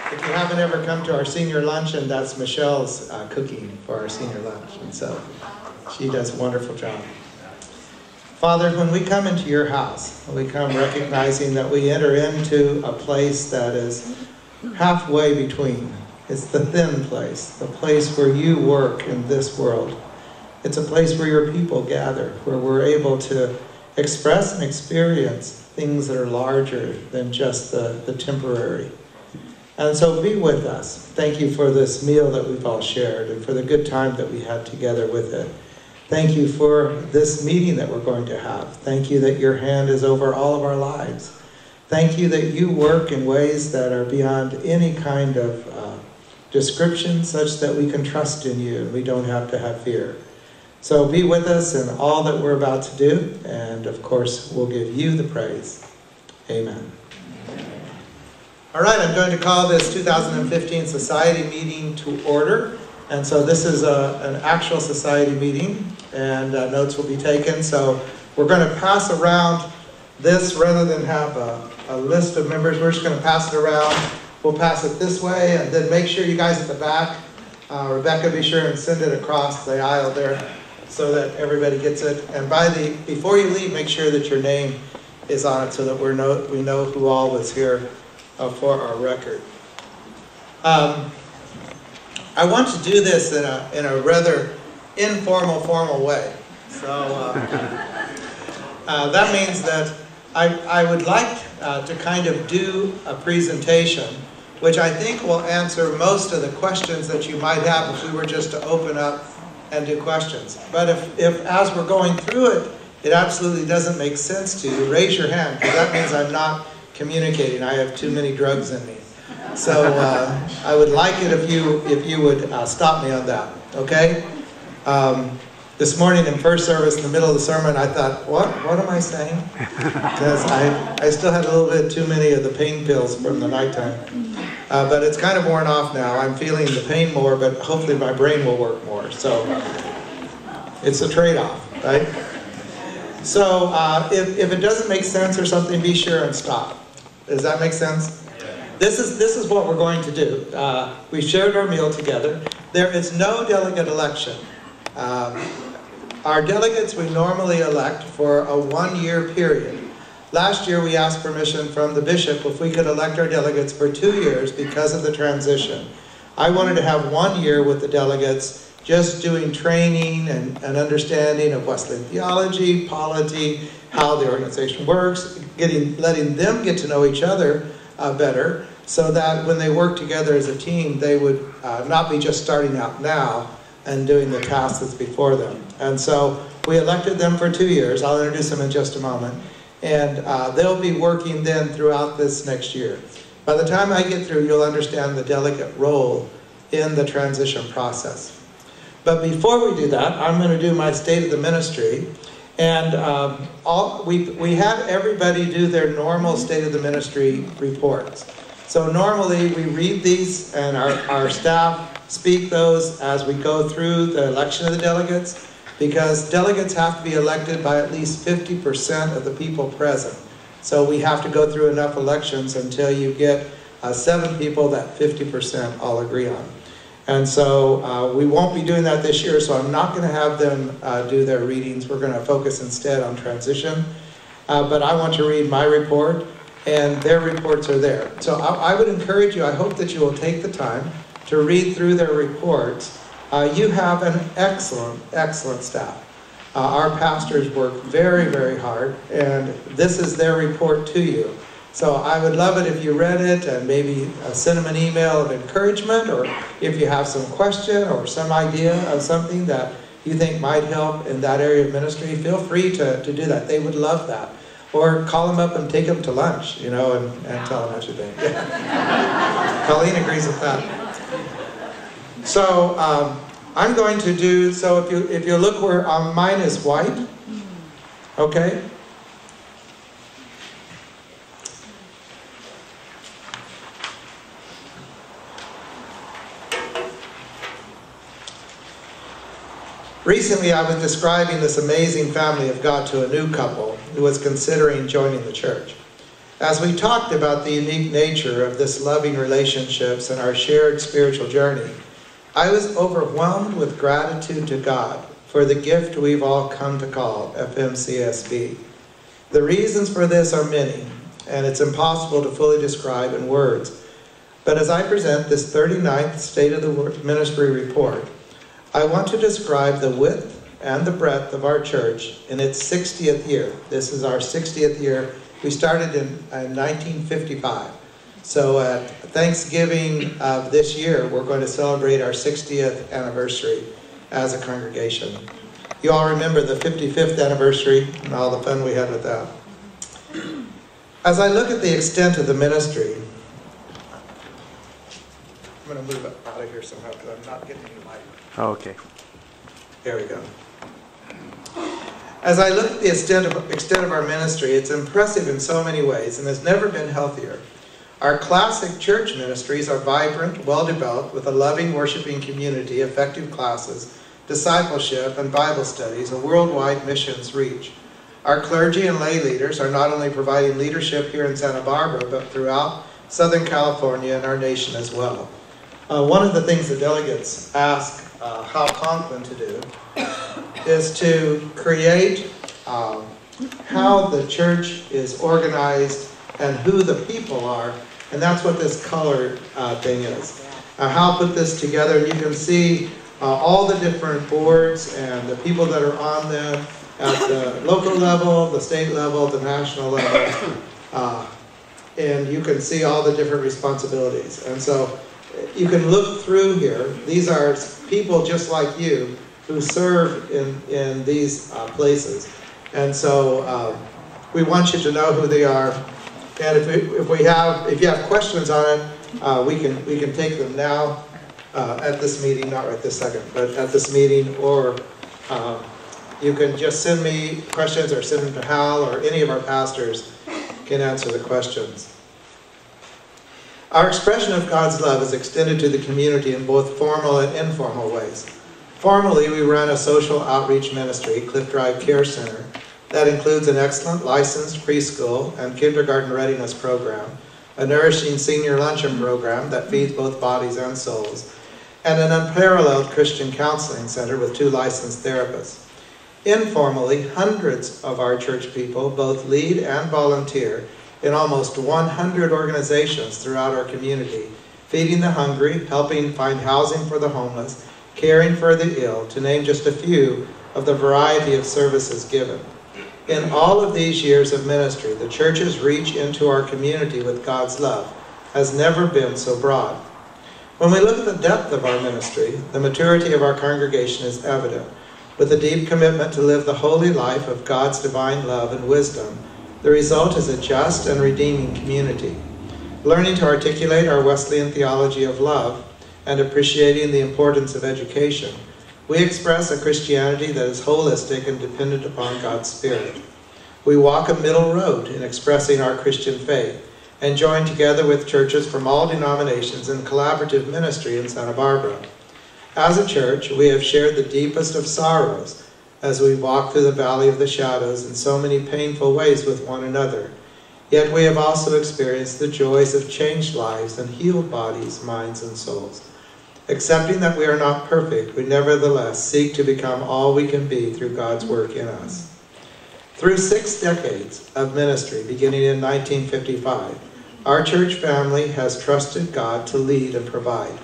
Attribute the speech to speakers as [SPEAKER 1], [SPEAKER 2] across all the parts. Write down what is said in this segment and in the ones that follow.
[SPEAKER 1] If you haven't ever come to our senior luncheon, that's Michelle's cooking for our senior lunch. And so she does a wonderful job. Father, when we come into your house, we come recognizing that we enter into a place that is halfway between. It's the thin place, the place where you work in this world. It's a place where your people gather, where we're able to express and experience things that are larger than just the temporary. And so be with us. Thank you for this meal that we've all shared and for the good time that we had together with it. Thank you for this meeting that we're going to have. Thank you that your hand is over all of our lives. Thank you that you work in ways that are beyond any kind of description, such that we can trust in you and we don't have to have fear. So be with us in all that we're about to do, and of course we'll give you the praise. Amen. All right, I'm going to call this 2015 Society Meeting to order. And so this is an actual society meeting, and notes will be taken. So we're going to pass around this rather than have a list of members. We're just going to pass it around. We'll pass it this way, and then make sure you guys at the back, Rebecca, be sure and send it across the aisle there so that everybody gets it. And before you leave, make sure that your name is on it so that we know who all was here for our record. I want to do this in a rather informal, formal way. So that means that I would like to kind of do a presentation, which I think will answer most of the questions that you might have if we were just to open up and do questions. But if as we're going through it, it absolutely doesn't make sense to you, raise your hand, because that means I'm not communicating. I have too many drugs in me. So I would like it if you would stop me on that, okay? This morning in first service, in the middle of the sermon, I thought, what am I saying? Because I still had a little bit too many of the pain pills from the nighttime. But it's kind of worn off now. I'm feeling the pain more, but hopefully my brain will work more. So it's a trade-off, right? So if it doesn't make sense or something, be sure and stop. Does that make sense? This is what we're going to do. We shared our meal together. There is no delegate election. Our delegates we normally elect for a one-year period. Last year we asked permission from the bishop if we could elect our delegates for 2 years because of the transition. I wanted to have 1 year with the delegates just doing training and understanding of Wesleyan theology, polity, how the organization works, letting them get to know each other better, so that when they work together as a team, they would not be just starting out now and doing the task that's before them. And so we elected them for 2 years. I'll introduce them in just a moment. And they'll be working then throughout this next year. By the time I get through, you'll understand the delegate role in the transition process. But before we do that, I'm going to do my State of the Ministry. And we had everybody do their normal State of the Ministry reports. So normally we read these and our staff speak those as we go through the election of the delegates, because delegates have to be elected by at least 50% of the people present. So we have to go through enough elections until you get 7 people that 50% all agree on. And so we won't be doing that this year, so I'm not going to have them do their readings. We're going to focus instead on transition. But I want to read my report, and their reports are there. So I would encourage you, I hope that you will take the time to read through their reports. You have an excellent, excellent staff. Our pastors work very, very hard, and this is their report to you. So I would love it if you read it and maybe send them an email of encouragement, or if you have some question or some idea of something that you think might help in that area of ministry, feel free to do that. They would love that. Or call them up and take them to lunch, you know, and tell them what you think. Yeah. Colleen agrees with that. So I'm going to do, so if you look where mine is white, okay? Recently, I was describing this amazing family of God to a new couple who was considering joining the church. As we talked about the unique nature of this loving relationships and our shared spiritual journey, I was overwhelmed with gratitude to God for the gift we've all come to call FMCSB. The reasons for this are many, and it's impossible to fully describe in words. But as I present this 39th State of the Ministry report, I want to describe the width and the breadth of our church in its 60th year. This is our 60th year. We started in 1955. So at Thanksgiving of this year, we're going to celebrate our 60th anniversary as a congregation. You all remember the 55th anniversary and all the fun we had with that. As I look at the extent of the ministry, I'm going to move out of here somehow because I'm not getting any light.
[SPEAKER 2] Oh, okay.
[SPEAKER 1] There we go. As I look at the extent of our ministry, it's impressive in so many ways and has never been healthier. Our classic church ministries are vibrant, well-developed, with a loving, worshiping community, effective classes, discipleship, and Bible studies, a worldwide missions reach. Our clergy and lay leaders are not only providing leadership here in Santa Barbara, but throughout Southern California and our nation as well. One of the things the delegates ask Hal Conklin to do is to create how the church is organized and who the people are, and that's what this color thing is. Hal put this together, and you can see all the different boards and the people that are on them at the local level, the state level, the national level, and you can see all the different responsibilities. And so you can look through here. These are people just like you who serve in these places. And so we want you to know who they are. And if you have questions on it, we can take them now at this meeting, not right this second, but at this meeting, or you can just send me questions or send them to Hal, or any of our pastors can answer the questions. Our expression of God's love is extended to the community in both formal and informal ways. Formally, we run a social outreach ministry, Cliff Drive Care Center, that includes an excellent licensed preschool and kindergarten readiness program, a nourishing senior luncheon program that feeds both bodies and souls, and an unparalleled Christian counseling center with 2 licensed therapists. Informally, hundreds of our church people both lead and volunteer in almost 100 organizations throughout our community, feeding the hungry, helping find housing for the homeless, caring for the ill, to name just a few of the variety of services given. In all of these years of ministry, the church's reach into our community with God's love has never been so broad. When we look at the depth of our ministry, the maturity of our congregation is evident. With a deep commitment to live the holy life of God's divine love and wisdom, the result is a just and redeeming community. Learning to articulate our Wesleyan theology of love and appreciating the importance of education, we express a Christianity that is holistic and dependent upon God's Spirit. We walk a middle road in expressing our Christian faith and join together with churches from all denominations in collaborative ministry in Santa Barbara. As a church, we have shared the deepest of sorrows as we walk through the valley of the shadows in so many painful ways with one another. Yet we have also experienced the joys of changed lives and healed bodies, minds, and souls. Accepting that we are not perfect, we nevertheless seek to become all we can be through God's work in us. Through 6 decades of ministry, beginning in 1955, our church family has trusted God to lead and provide.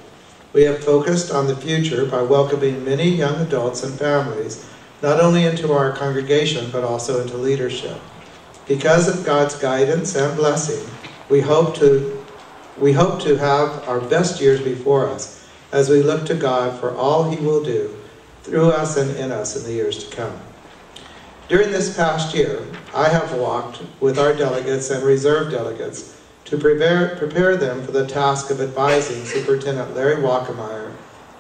[SPEAKER 1] We have focused on the future by welcoming many young adults and families, not only into our congregation, but also into leadership. Because of God's guidance and blessing, we hope to have our best years before us as we look to God for all He will do through us and in us in the years to come. During this past year, I have walked with our delegates and reserve delegates to prepare them for the task of advising Superintendent Larry Wackemeyer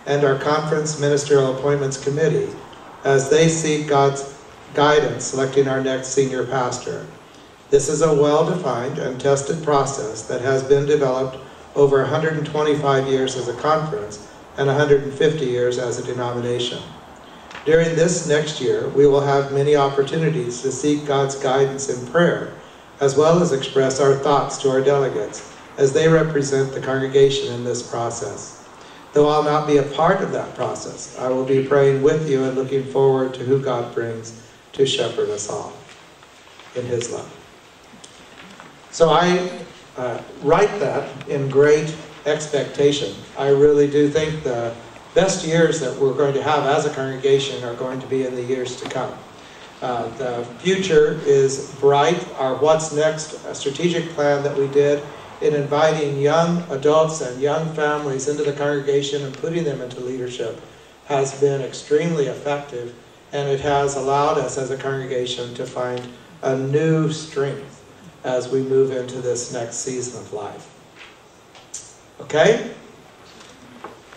[SPEAKER 1] and our Conference Ministerial Appointments Committee as they seek God's guidance selecting our next senior pastor. This is a well-defined and tested process that has been developed over 125 years as a conference and 150 years as a denomination. During this next year, we will have many opportunities to seek God's guidance in prayer as well as express our thoughts to our delegates, as they represent the congregation in this process. Though I'll not be a part of that process, I will be praying with you and looking forward to who God brings to shepherd us all in His love. So I write that in great expectation. I really do think the best years that we're going to have as a congregation are going to be in the years to come. The future is bright. Our What's Next strategic plan that we did in inviting young adults and young families into the congregation and putting them into leadership has been extremely effective, and it has allowed us as a congregation to find a new strength as we move into this next season of life. Okay?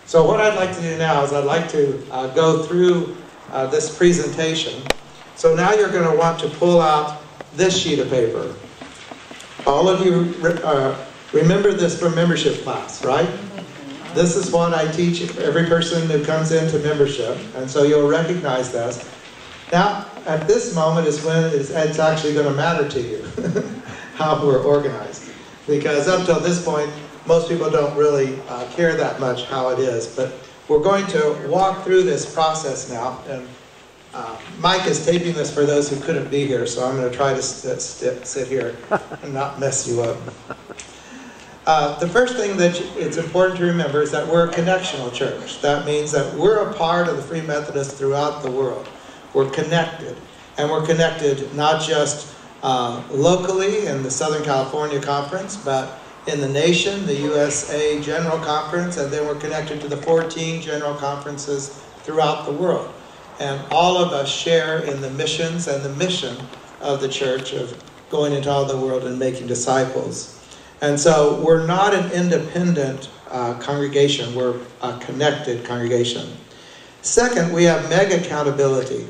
[SPEAKER 1] So what I'd like to do now is I'd like to go through this presentation. So now you're going to want to pull out this sheet of paper. All of you remember this from membership class, right? This is what I teach every person who comes into membership, and so you'll recognize this. Now, at this moment is when it's actually going to matter to you how we're organized. Because up till this point, most people don't really care that much how it is. But we're going to walk through this process now. And Mike is taping this for those who couldn't be here, so I'm going to try to sit here and not mess you up. The first thing that it's important to remember is that we're a connectional church. That means that we're a part of the Free Methodists throughout the world. We're connected. And we're connected not just locally in the Southern California Conference, but in the nation, the USA General Conference, and then we're connected to the 14 general conferences throughout the world. And all of us share in the missions and the mission of the church of going into all the world and making disciples. And so we're not an independent congregation, we're a connected congregation. Second, we have mega accountability.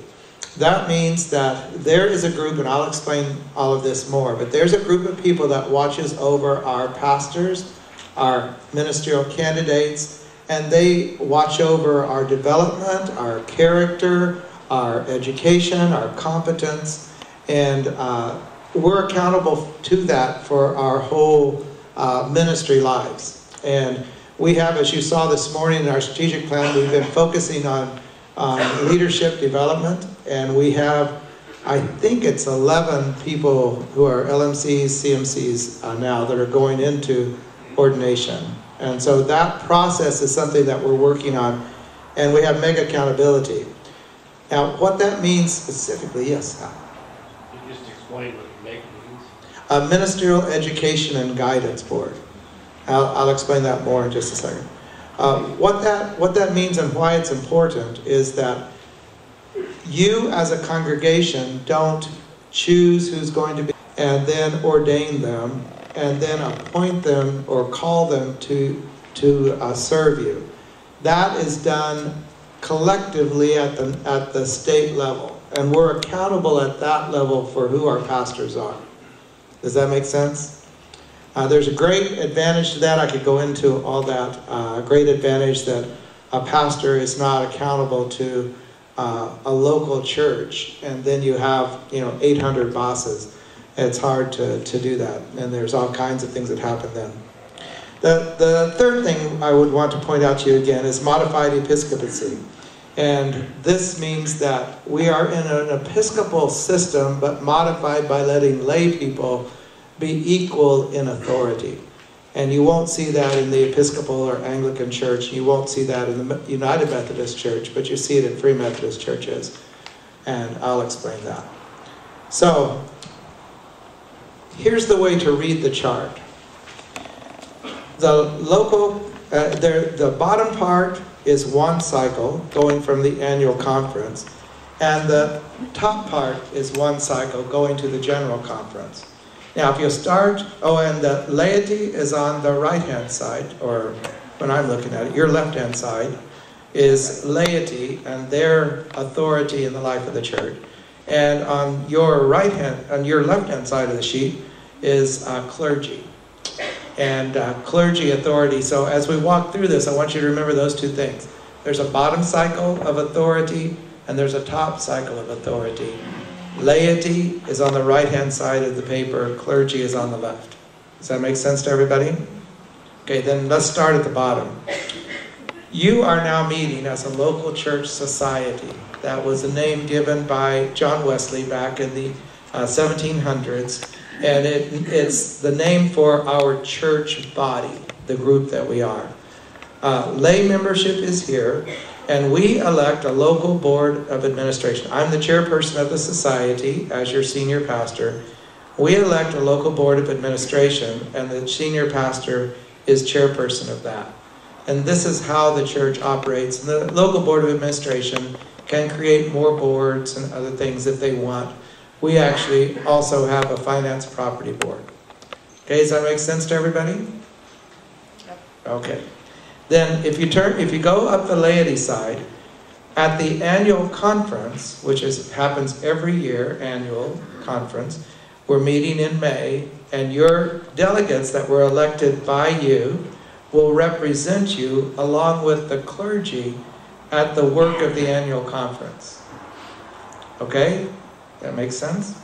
[SPEAKER 1] That means that there is a group, and I'll explain all of this more, but there's a group of people that watches over our pastors, our ministerial candidates, and they watch over our development, our character, our education, our competence, and we're accountable to that for our whole ministry lives. And we have, as you saw this morning in our strategic plan, we've been focusing on leadership development, and we have, I think it's 11 people who are LMCs, CMCs now that are going into ordination. And so that process is something that we're working on, and we have mega accountability. Now, what that means specifically, yes?
[SPEAKER 2] Can you just explain what mega means?
[SPEAKER 1] A Ministerial Education and Guidance Board. I'll explain that more in just a second. What that means and why it's important is that you as a congregation don't choose who's going to be and then ordain them and then appoint them or call them to serve you. That is done collectively at the state level, and we're accountable at that level for who our pastors are. Does that make sense? There's a great advantage to that. I could go into all that. Great advantage that a pastor is not accountable to a local church, and then you have 800 bosses. It's hard to do that, and there's all kinds of things that happen then. The third thing I would want to point out to you again is modified episcopacy. And this means that we are in an episcopal system, but modified by letting lay people be equal in authority. And you won't see that in the Episcopal or Anglican Church. You won't see that in the United Methodist Church, but you see it in Free Methodist churches. And I'll explain that. So, here's the way to read the chart. The bottom part is one cycle going from the annual conference, and the top part is one cycle going to the general conference. Now, if you start, and the laity is on the right-hand side, or when I'm looking at it, your left-hand side is laity and their authority in the life of the church. And on your left-hand side of the sheet is clergy. And clergy authority. So as we walk through this, I want you to remember those two things. There's a bottom cycle of authority, and there's a top cycle of authority. Laity is on the right-hand side of the paper, clergy is on the left. Does that make sense to everybody? Okay, then let's start at the bottom. You are now meeting as a local church society. That was a name given by John Wesley back in the 1700s, and it's the name for our church body, the group that we are. Lay membership is here, and we elect a local board of administration. I'm the chairperson of the society as your senior pastor. We elect a local board of administration, and the senior pastor is chairperson of that. And this is how the church operates. And the local board of administration can create more boards and other things if they want. We actually also have a finance property board. Okay, does that make sense to everybody? Yep. Okay. Then if you go up the laity side, at the annual conference, which happens every year, annual conference, we're meeting in May, and your delegates that were elected by you will represent you along with the clergy at the work of the annual conference. Okay? That makes sense?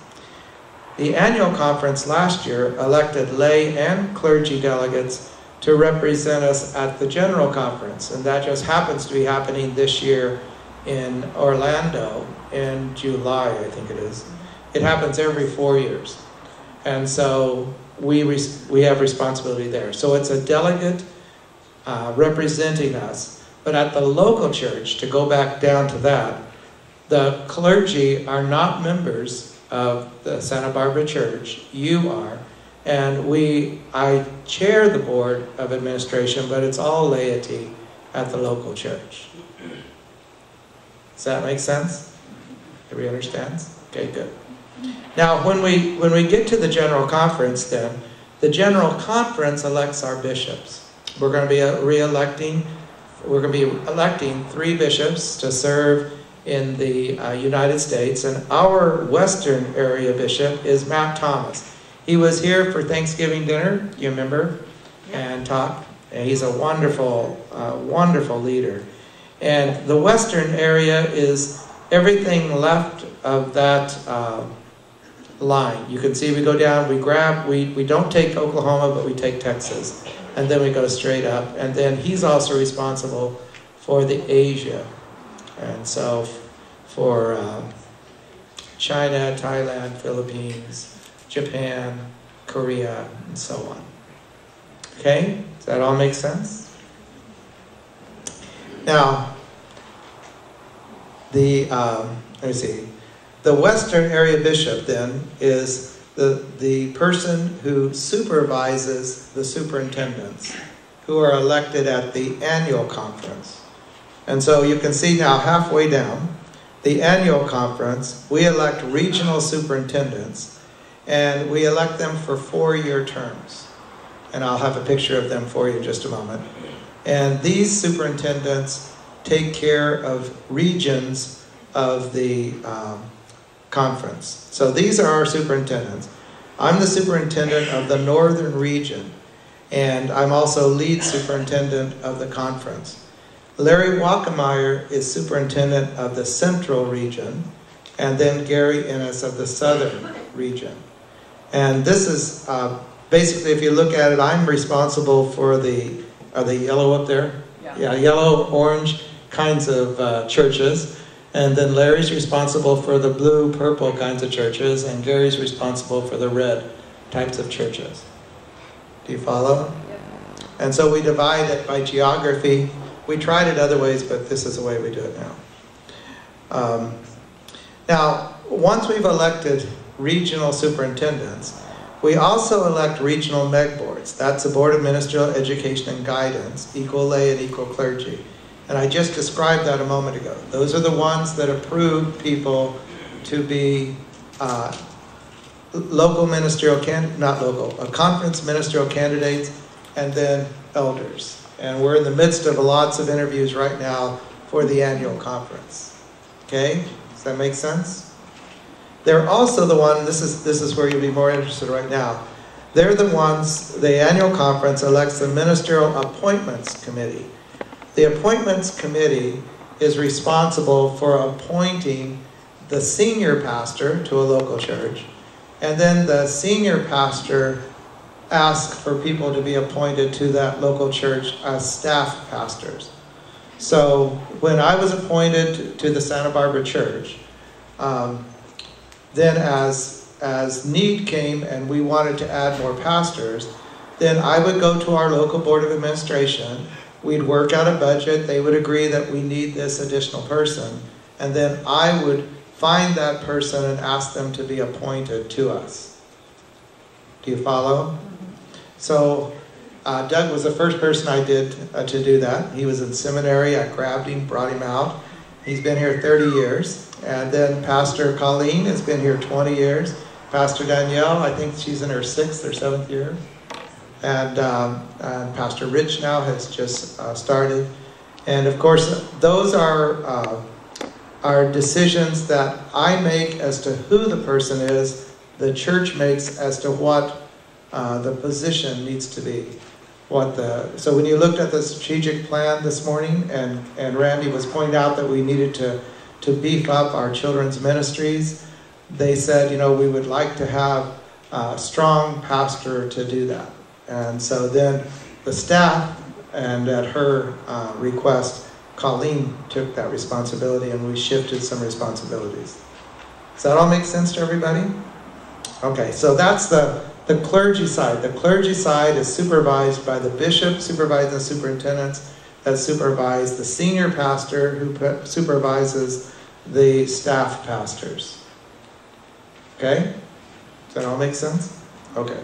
[SPEAKER 1] The annual conference last year elected lay and clergy delegates to represent us at the general conference, and that just happens to be happening this year in Orlando in July, I think it is. It happens every 4 years. And so we have responsibility there. So it's a delegate representing us. But at the local church, to go back down to that, the clergy are not members of the Santa Barbara Church. You are. And I chair the board of administration, but it's all laity at the local church. Does that make sense? Everybody understands? Okay, good. Now, when we get to the general conference, then the general conference elects our bishops. We're going to be electing 3 bishops to serve in the United States, and our Western area bishop is Matt Thomas. He was here for Thanksgiving dinner, you remember, and talked. And he's a wonderful, wonderful leader. And the Western area is everything left of that line. You can see we go down, we don't take Oklahoma, but we take Texas. And then we go straight up. And then he's also responsible for the Asia. And so for China, Thailand, Philippines, Japan, Korea, and so on. Okay? Does that all make sense? Now, let me see. The Western area bishop then is the person who supervises the superintendents who are elected at the annual conference. And so you can see now halfway down, the annual conference, we elect regional superintendents, and we elect them for 4-year terms. And I'll have a picture of them for you in just a moment. And these superintendents take care of regions of the conference. So these are our superintendents. I'm the superintendent of the northern region, and I'm also lead superintendent of the conference. Larry Wackemeyer is superintendent of the central region, and then Gary Innes of the southern region. And this is basically, if you look at it, I'm responsible for are they yellow up there? Yeah, yellow, orange kinds of churches. And then Larry's responsible for the blue, purple kinds of churches, and Gary's responsible for the red types of churches. Do you follow? Yeah. And so we divide it by geography. We tried it other ways, but this is the way we do it now. Now, once we've elected regional superintendents, we also elect regional MEG boards. That's the Board of Ministerial Education and Guidance, equal lay and equal clergy. And I just described that a moment ago. Those are the ones that approve people to be local ministerial conference ministerial candidates, and then elders. And we're in the midst of lots of interviews right now for the annual conference. Okay? Does that make sense? They're also the one, this is where you'll be more interested right now. They're the ones, the annual conference elects the Ministerial Appointments Committee. The Appointments Committee is responsible for appointing the senior pastor to a local church, and then the senior pastor asks for people to be appointed to that local church as staff pastors. So when I was appointed to the Santa Barbara church, then as need came and we wanted to add more pastors, then I would go to our local board of administration. We'd work out a budget. They would agree that we need this additional person. And then I would find that person and ask them to be appointed to us. Do you follow? So Doug was the first person I did to do that. He was in seminary. I grabbed him, brought him out. He's been here 30 years. And then Pastor Colleen has been here 20 years. Pastor Danielle, I think she's in her 6th or 7th year. And Pastor Rich now has just started. And of course, those are decisions that I make as to who the person is, the church makes as to what the position needs to be. So when you looked at the strategic plan this morning, and Randy was pointing out that we needed to beef up our children's ministries, they said, we would like to have a strong pastor to do that. And so then the staff, and at her request, Colleen took that responsibility, and we shifted some responsibilities. Does that all make sense to everybody? Okay, so that's the clergy side. The clergy side is supervised by the bishop, supervising the superintendents, that supervise the senior pastor, who supervises the staff pastors. Okay? Does that all make sense? Okay.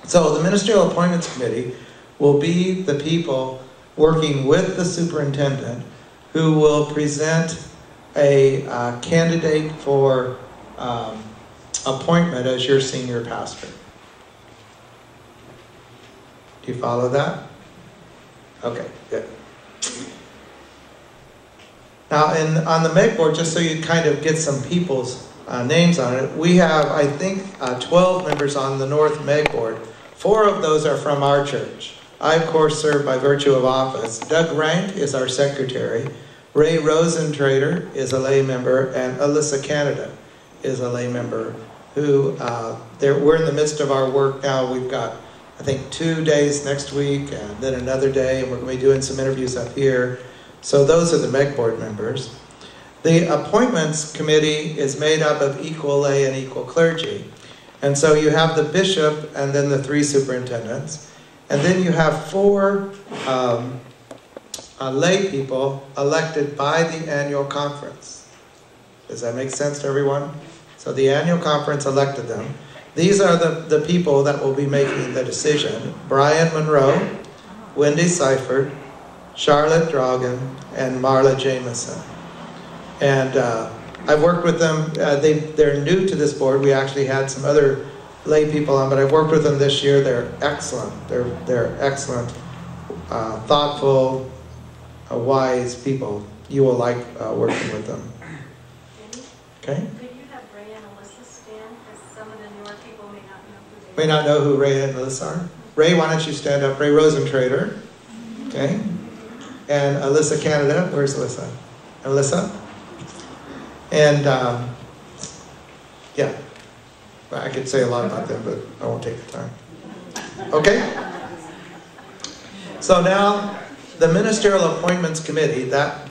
[SPEAKER 1] So the Ministerial Appointments Committee will be the people working with the superintendent who will present a candidate for appointment as your senior pastor. Do you follow that? Okay, good. Now, on the MEG board, just so you kind of get some people's names on it, we have, I think, 12 members on the North MEG board. 4 of those are from our church. I, of course, serve by virtue of office. Doug Rank is our secretary. Ray Rosentrader is a lay member, and Alyssa Canada is a lay member. We're in the midst of our work now. We've got, I think, 2 days next week, and then another day, and we're going to be doing some interviews up here. So those are the MEG board members. The appointments committee is made up of equal lay and equal clergy. And so you have the bishop and then the 3 superintendents. And then you have 4 lay people elected by the annual conference. Does that make sense to everyone? So the annual conference elected them. These are the people that will be making the decision. Brian Monroe, Wendy Seifert, Charlotte Drogan, and Marla Jameson. And I've worked with them. They're new to this board. We actually had some other lay people on, but I've worked with them this year. They're excellent. They're excellent, thoughtful, wise people. You will like working with them. Okay?
[SPEAKER 3] Could you have Ray and Alyssa stand? Because some of the newer people may not know who they are.
[SPEAKER 1] May not know who Ray and Alyssa are. Ray, why don't you stand up? Ray Rosentrader. Okay? And Alyssa Canada. Where's Alyssa? Alyssa? And, yeah. Well, I could say a lot about them, but I won't take the time. Okay? So now, the Ministerial Appointments Committee,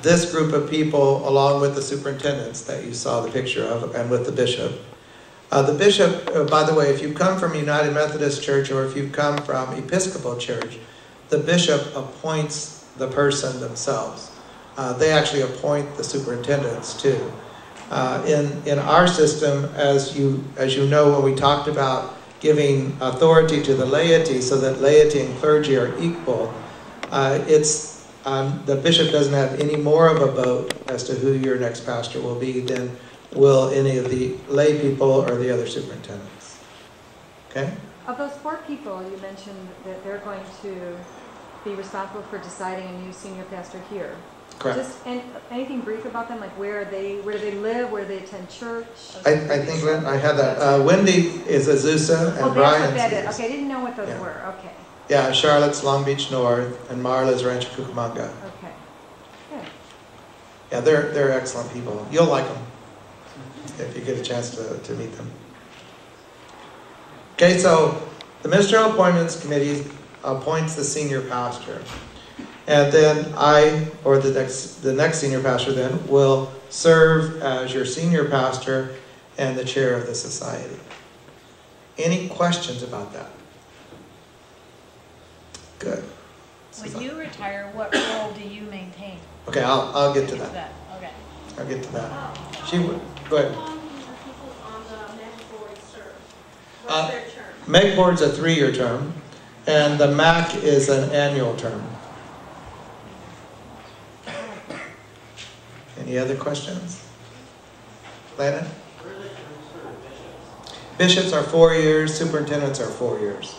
[SPEAKER 1] this group of people, along with the superintendents that you saw the picture of, and with the bishop. The bishop, by the way, if you come from United Methodist Church or if you come from Episcopal Church, the bishop appoints the person themselves. They actually appoint the superintendents too. In our system, as you know, when we talked about giving authority to the laity so that laity and clergy are equal, the bishop doesn't have any more of a vote as to who your next pastor will be than will any of the lay people or the other superintendents. Okay?
[SPEAKER 4] Of those 4 people, you mentioned that they're going to be responsible for deciding a new senior pastor here.
[SPEAKER 1] Correct.
[SPEAKER 4] Just anything brief about them, like where do they live, where they attend church?
[SPEAKER 1] I think I had that. Wendy is Azusa, and Brian's.
[SPEAKER 4] That's what that is. Okay, I didn't know what those were. Okay.
[SPEAKER 1] Yeah, Charlotte's Long Beach North, and Marla's Rancho Cucamonga.
[SPEAKER 4] Okay. Good.
[SPEAKER 1] Yeah, they're excellent people. You'll like them. if you get a chance to meet them. Okay, so the Ministerial Appointments Committee appoints the senior pastor. And then I, or the next senior pastor then, will serve as your senior pastor and the chair of the society. Any questions about that? Good.
[SPEAKER 5] When you retire, what role do you maintain?
[SPEAKER 1] Okay, I'll get to that.
[SPEAKER 5] Okay.
[SPEAKER 1] I'll get to that. She would, go ahead.
[SPEAKER 3] How long do the people on the MAC board serve? What's their term?
[SPEAKER 1] MEG board's a 3-year term, and the MAC is an annual term. Any other questions? Landon? Bishops are 4 years, superintendents are 4 years.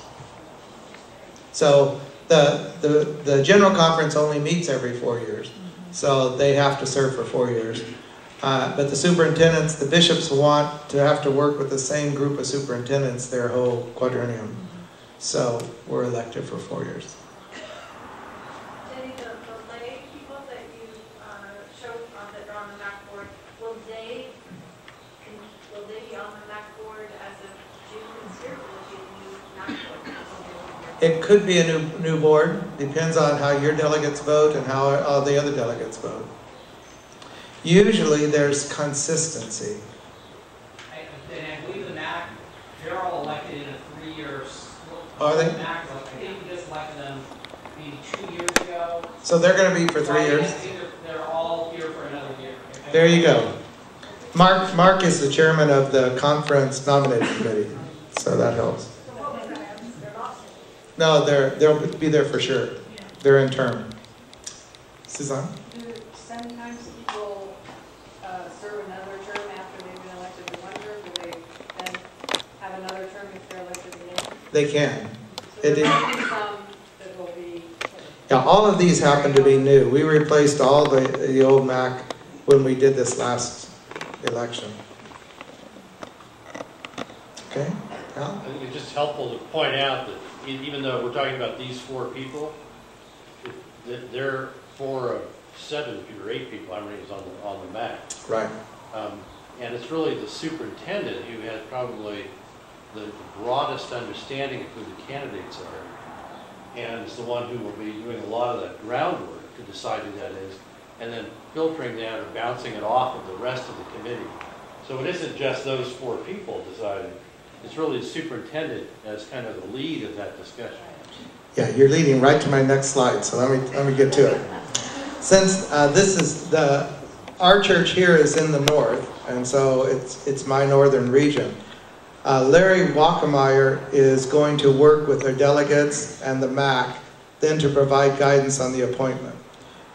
[SPEAKER 1] So the General Conference only meets every 4 years, so they have to serve for 4 years. But the superintendents, the bishops want to have to work with the same group of superintendents their whole quadrennium. So we're elected for 4 years.
[SPEAKER 3] Jenny, the lay people that you showed that are on the MAC board, will they be on the MAC board as of June this year, or will it be a new MAC board?
[SPEAKER 1] It could be a new board. Depends on how your delegates vote and how all the other delegates vote. Usually there's consistency.
[SPEAKER 6] And I believe the MAC, they're all elected in a 3-year.
[SPEAKER 1] Are they?
[SPEAKER 6] MAC, I think we just elected them maybe 2 years ago.
[SPEAKER 1] So they're going to be for 3
[SPEAKER 6] Right,
[SPEAKER 1] years?
[SPEAKER 6] I think they're all here for another year.
[SPEAKER 1] There you go. Mark is the chairman of the conference nominating committee, so that helps. No, they'll be there for sure. They're in term. Suzanne?
[SPEAKER 7] Do sometimes people serve another term after they've been elected to one term? Do they then have another term if they're elected again?
[SPEAKER 1] They can.
[SPEAKER 7] So there might be some that will be...
[SPEAKER 1] Yeah, all of these happen to be new. We replaced all the old MAC when we did this last election. Okay? Al?
[SPEAKER 2] I think it's just helpful to point out that even though we're talking about these 4 people, they're 4 of 7 or 8 people, I mean, is on the MAC.
[SPEAKER 1] Right.
[SPEAKER 2] And it's really the superintendent who has probably the broadest understanding of who the candidates are, and is the one who will be doing a lot of that groundwork to decide who that is, and then filtering that or bouncing it off of the rest of the committee. So it isn't just those 4 people deciding. It's really the superintendent as kind of the lead of that discussion.
[SPEAKER 1] Yeah, you're leading right to my next slide, so let me get to it. Since this is our church here is in the north, and so it's my northern region. Larry Wackemeyer is going to work with their delegates and the MAC, then to provide guidance on the appointment.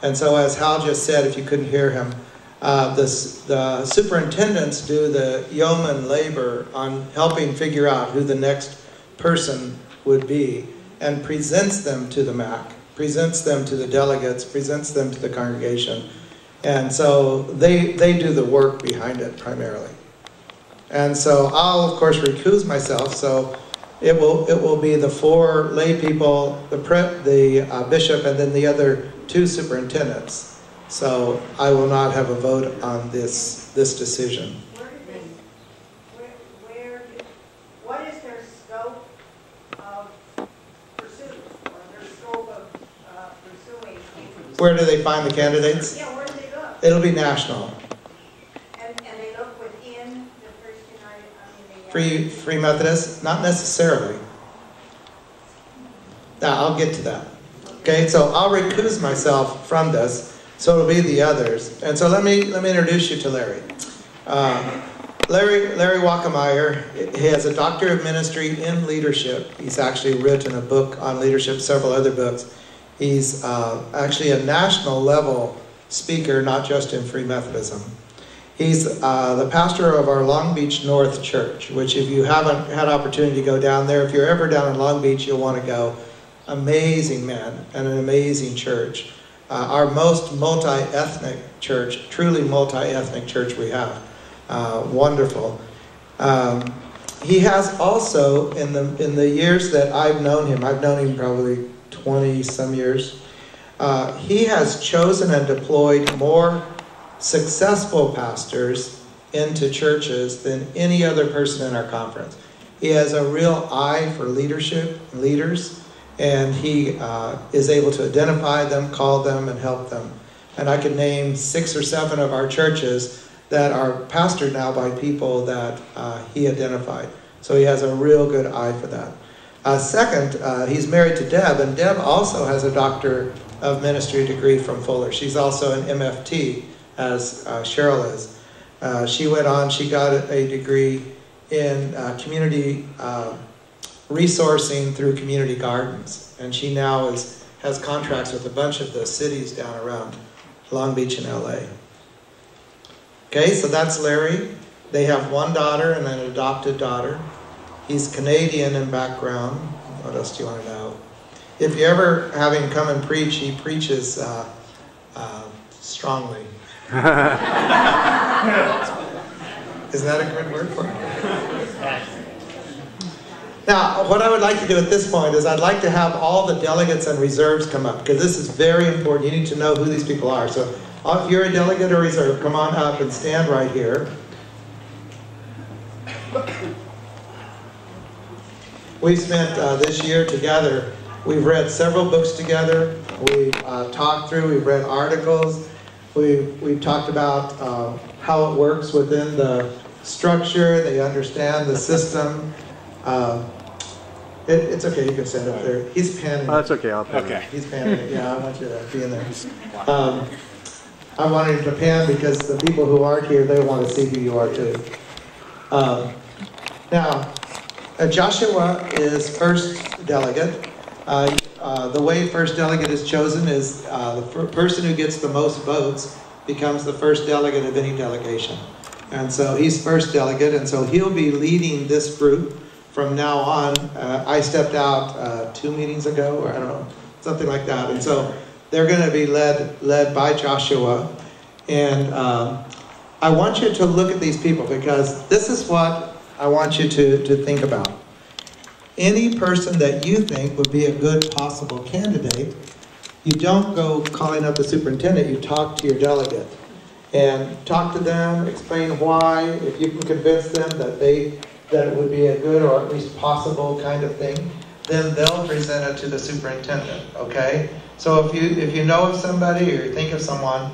[SPEAKER 1] And so, as Hal just said, if you couldn't hear him, the superintendents do the yeoman labor on helping figure out who the next person would be, and presents them to the MAC, presents them to the delegates, presents them to the congregation. And so they do the work behind it primarily. And so I'll of course recuse myself, so it will be the 4 lay people, the bishop, and then the other 2 superintendents. So I will not have a vote on this decision.
[SPEAKER 7] What is their scope of pursuit, or their scope of pursuing?
[SPEAKER 1] Where do they find the candidates?
[SPEAKER 7] Yeah, where do they look?
[SPEAKER 1] It'll be national.
[SPEAKER 7] And they look within the First United,
[SPEAKER 1] Free Methodist? Not necessarily. Now, I'll get to that. Okay, so I'll recuse myself from this, so it'll be the others. And so let me introduce you to Larry. Larry Wackemeyer, he has a Doctor of Ministry in Leadership. He's actually written a book on leadership, several other books. He's actually a national level speaker, not just in Free Methodism. He's the pastor of our Long Beach North Church, which if you haven't had opportunity to go down there, if you're ever down in Long Beach, you'll want to go. Amazing man and an amazing church. Our most multi-ethnic church, truly multi-ethnic church we have. Wonderful. He has also, in the years that I've known him probably 20 some years, he has chosen and deployed more successful pastors into churches than any other person in our conference. He has a real eye for leadership and leaders, and he is able to identify them, call them, and help them. And I can name 6 or 7 of our churches that are pastored now by people that he identified. So he has a real good eye for that. Second, he's married to Deb, and Deb also has a Doctor of Ministry degree from Fuller. She's also an MFT, as Cheryl is. She went on, she got a degree in community resourcing through community gardens. And she now has contracts with a bunch of the cities down around Long Beach and LA. Okay, so that's Larry. They have 1 daughter and an adopted daughter. He's Canadian in background. What else do you want to know? If you ever have him come and preach, he preaches strongly. Is that a good word for it? Now, what I would like to do at this point is I'd like to have all the delegates and reserves come up, because this is very important. You need to know who these people are. So if you're a delegate or reserve, come on up and stand right here. We've spent this year together. We've read several books together. We've talked through, we've read articles. We've talked about how it works within the structure. They understand the system. It's okay, you can stand up there. He's panning.
[SPEAKER 8] Oh, that's okay, I'll pan.
[SPEAKER 1] Okay. He's panning. Yeah, I want you to be in there. I wanted him to pan because the people who aren't here, they want to see who you are too. Now, Joshua is first delegate. The way first delegate is chosen is the person who gets the most votes becomes the first delegate of any delegation. And so he's first delegate, and so he'll be leading this group from now on. I stepped out 2 meetings ago, or I don't know, something like that. And so they're going to be led by Joshua. And I want you to look at these people, because this is what I want you to think about. Any person that you think would be a good possible candidate, you don't go calling up the superintendent, you talk to your delegate. And talk to them, explain why, if you can convince them that it would be a good or at least possible kind of thing, then they'll present it to the superintendent, okay? So if you know of somebody or you think of someone,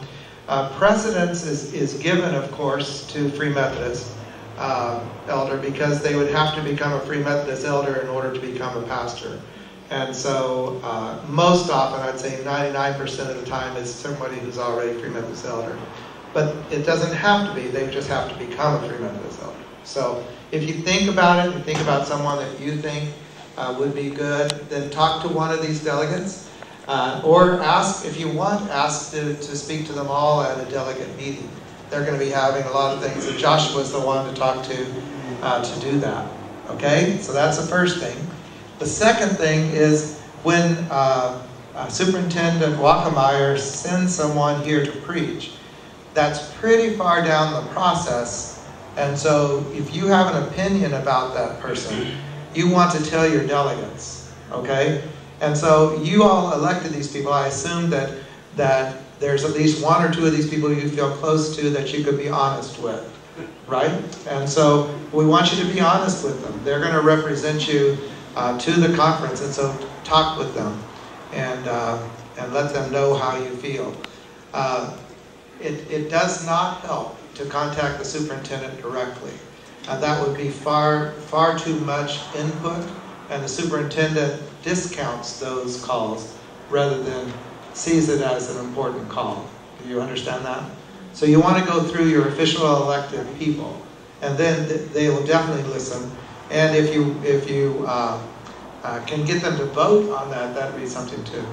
[SPEAKER 1] precedence is given, of course, to Free Methodist elder, because they would have to become a Free Methodist elder in order to become a pastor. And so most often, I'd say 99% of the time, is somebody who's already Free Methodist elder. But it doesn't have to be, they just have to become a Free Methodist elder. So if you think about it and think about someone that you think would be good, then talk to one of these delegates. Or ask, if you want, ask to speak to them all at a delegate meeting. They're going to be having a lot of things, and Joshua's the one to talk to do that. Okay? So that's the first thing. The second thing is when Superintendent Wackemeyer sends someone here to preach, that's pretty far down the process, and so if you have an opinion about that person, you want to tell your delegates, okay? And so you all elected these people. I assume that there's at least 1 or 2 of these people you feel close to that you could be honest with, right? And so we want you to be honest with them. They're going to represent you to the conference, and so talk with them and let them know how you feel. It does not help to contact the superintendent directly. That would be far too much input, and the superintendent discounts those calls rather than sees it as an important call. Do you understand that? So you want to go through your official elected people, and then they will definitely listen. And if you can get them to vote on that, that would be something too.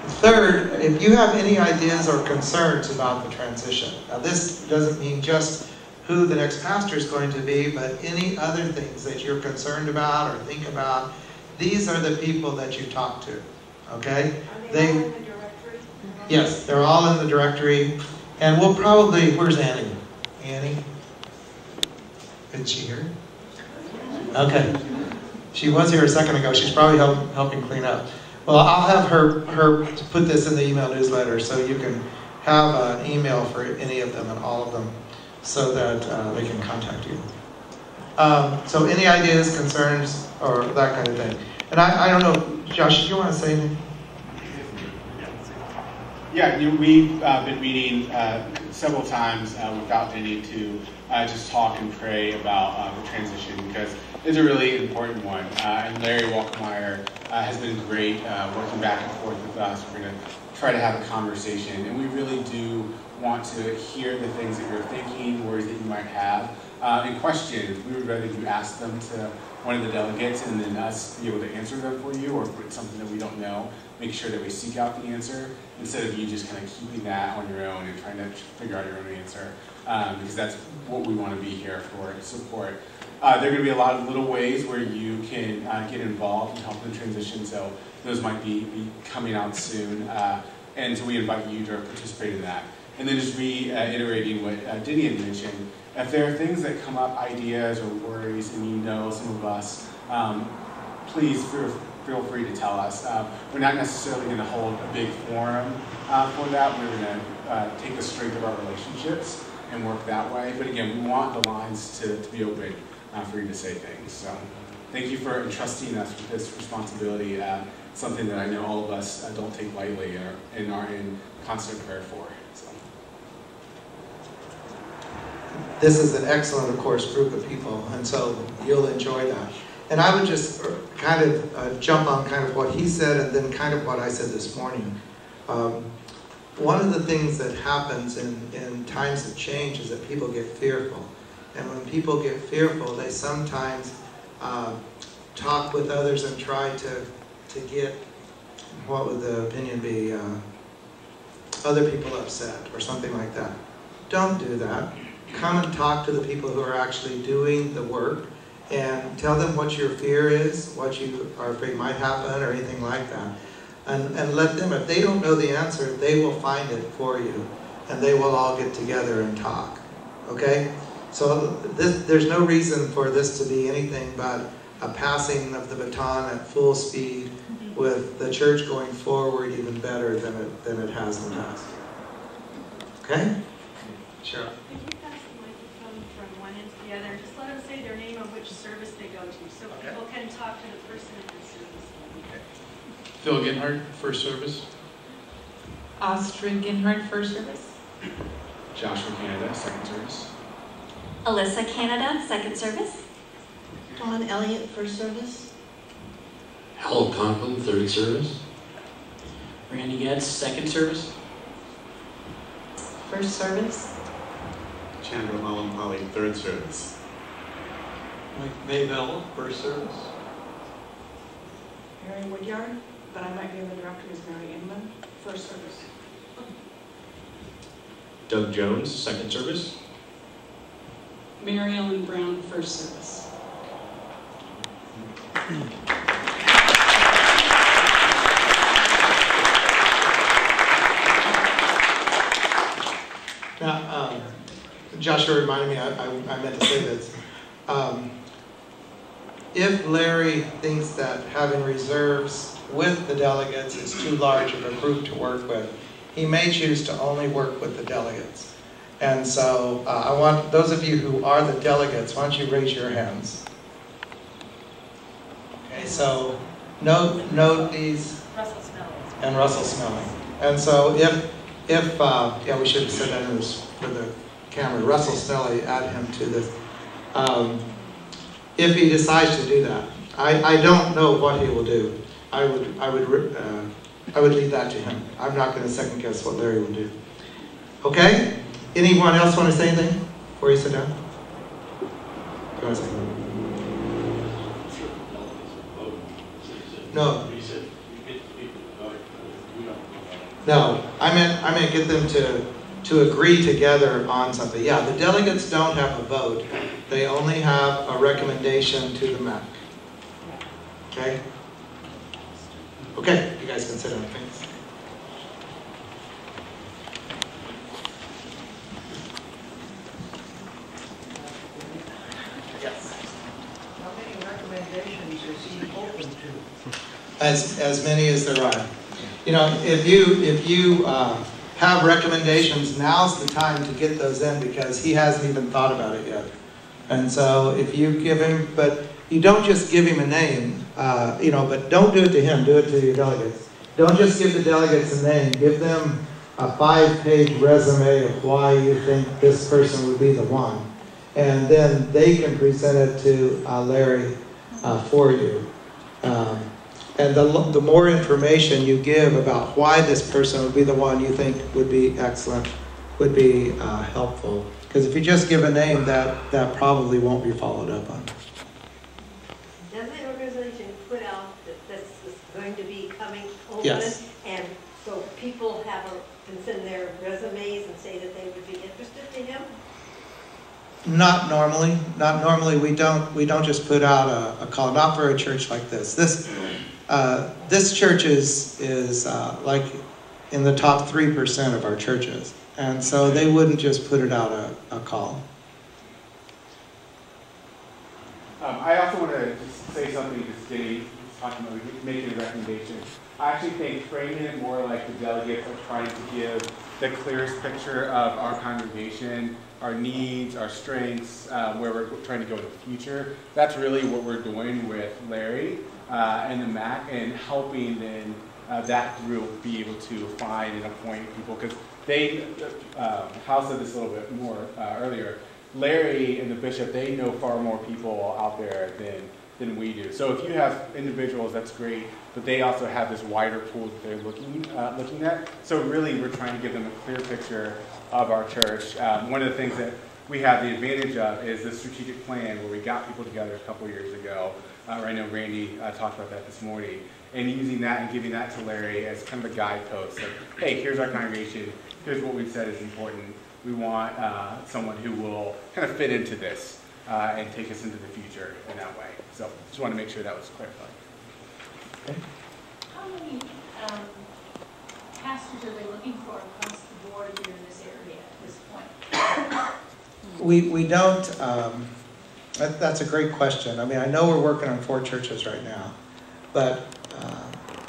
[SPEAKER 1] Third, if you have any ideas or concerns about the transition, now this doesn't mean just who the next pastor is going to be, but any other things that you're concerned about or think about, these are the people that you talk to, okay?
[SPEAKER 3] Are they all in the directory?
[SPEAKER 1] Yes, they're all in the directory, and we'll probably, where's Annie? Annie? Is she here? Okay. She was here a second ago. She's probably helping clean up. Well, I'll have her put this in the email newsletter so you can have an email for any of them and all of them. so that they can contact you. So any ideas, concerns, or that kind of thing. And I don't know, Josh, do you want to say anything?
[SPEAKER 8] Yeah, we've been meeting several times without Denny to just talk and pray about the transition, because it's a really important one. And Larry Walkemeyer has been great working back and forth with us. We're going to try to have a conversation, and we really do want to hear the things that you're thinking, worries that you might have, and questions. We would rather you ask them to one of the delegates and then us be able to answer them for you, or if it's something that we don't know, make sure that we seek out the answer instead of you just kind of keeping that on your own and trying to figure out your own answer, because that's what we want to be here for, support. There are going to be a lot of little ways where you can get involved and help in the transition, so those might be coming out soon, and so we invite you to participate in that. And then just reiterating what Denny had mentioned, if there are things that come up, ideas or worries, and you know some of us, please feel free to tell us. We're not necessarily going to hold a big forum for that. We're going to take the strength of our relationships and work that way. But again, we want the lines to be open for you to say things. So thank you for entrusting us with this responsibility, something that I know all of us don't take lightly and are in constant prayer for. So.
[SPEAKER 1] This is an excellent, of course, group of people, and so you'll enjoy that. And I would just kind of jump on kind of what he said and then kind of what I said this morning. One of the things that happens in times of change is that people get fearful. And when people get fearful, they sometimes talk with others and try to get, what would the opinion be, other people upset or something like that. Don't do that. Come and talk to the people who are actually doing the work and tell them what your fear is, what you are afraid might happen or anything like that. And let them, if they don't know the answer, they will find it for you. And they will all get together and talk. Okay? So there's no reason for this to be anything but a passing of the baton at full speed with the church going forward even better than it has in the past. Okay? Sure.
[SPEAKER 9] If you pass the microphone from one end to the other, just let them say their name and which service they go to, so people can talk to the person in the service.
[SPEAKER 10] Okay. Phil Ginhart, First Service.
[SPEAKER 11] Astrid Ginhart, First Service.
[SPEAKER 8] Joshua Canada, Second Service.
[SPEAKER 12] Alyssa Canada, Second Service.
[SPEAKER 13] Dawn Elliott, First Service.
[SPEAKER 14] Harold Conklin, Third Service.
[SPEAKER 15] Randy Getz, Second Service.
[SPEAKER 11] First Service.
[SPEAKER 16] Chandra Mallampally, Third Service.
[SPEAKER 17] Mike Maybell, First Service.
[SPEAKER 7] Mary Woodyard, but I might be able to direct her as Mary Inman, First Service.
[SPEAKER 14] Doug Jones, Second Service.
[SPEAKER 11] Mary Ellen Brown, First Service.
[SPEAKER 1] Now, Joshua reminded me, I meant to say this. If Larry thinks that having reserves with the delegates is too large of a group to work with, he may choose to only work with the delegates. And so I want those of you who are the delegates, why don't you raise your hands? Okay, so note these.
[SPEAKER 5] Russell Smelling.
[SPEAKER 1] And Russell Smelling. And so if yeah, we should have said that for the camera. Russell Smelling, add him to this. If he decides to do that, I don't know what he will do. I would leave that to him. I'm not going to second guess what Larry will do. Okay? Anyone else want to say anything before you sit down? Go ahead. No. No, I meant get them to agree together on something. Yeah, the delegates don't have a vote. They only have a recommendation to the MAC. Okay? Okay, you guys can sit down. Thanks.
[SPEAKER 18] How many recommendations is he open to?
[SPEAKER 1] As many as there are. You know, if you have recommendations, now's the time to get those in because he hasn't even thought about it yet. And so if you give him, but you don't just give him a name, but don't do it to him, do it to your delegates. Don't just give the delegates a name, give them a 5-page resume of why you think this person would be the one. And then they can present it to Larry for you. And the more information you give about why this person would be the one you think would be excellent, would be helpful. Because if you just give a name, that probably won't be followed up on.
[SPEAKER 13] Does the organization put out that this is going to be coming open?
[SPEAKER 1] Yes.
[SPEAKER 13] And so people can send their resumes and say that they would be interested to him?
[SPEAKER 1] Not normally. Not normally. We don't just put out a call. Not for a church like this. This church is like in the top 3% of our churches, and so they wouldn't just put it out a call.
[SPEAKER 8] I also want to just say something to Denny, talking about making a recommendation. I actually think framing it more like the delegates are trying to give the clearest picture of our congregation, our needs, our strengths, where we're trying to go in the future. That's really what we're doing with Larry and the MAC, and helping then that group be able to find and appoint people. Because Hal said this a little bit more earlier, Larry and the bishop, they know far more people out there than we do. So if you have individuals, that's great, but they also have this wider pool that they're looking at. So really, we're trying to give them a clear picture of our church. One of the things that we have the advantage of is the strategic plan, where we got people together a couple years ago. I know Randy talked about that this morning, and using that and giving that to Larry as kind of a guidepost of, hey, here's our congregation, here's what we've said is important. We want someone who will kind of fit into this and take us into the future in that way. So just want to make sure that was clarified.
[SPEAKER 1] Okay.
[SPEAKER 9] How many pastors are they looking for across the board here in this area at this point?
[SPEAKER 1] We don't, that's a great question. I mean, I know we're working on 4 churches right now, but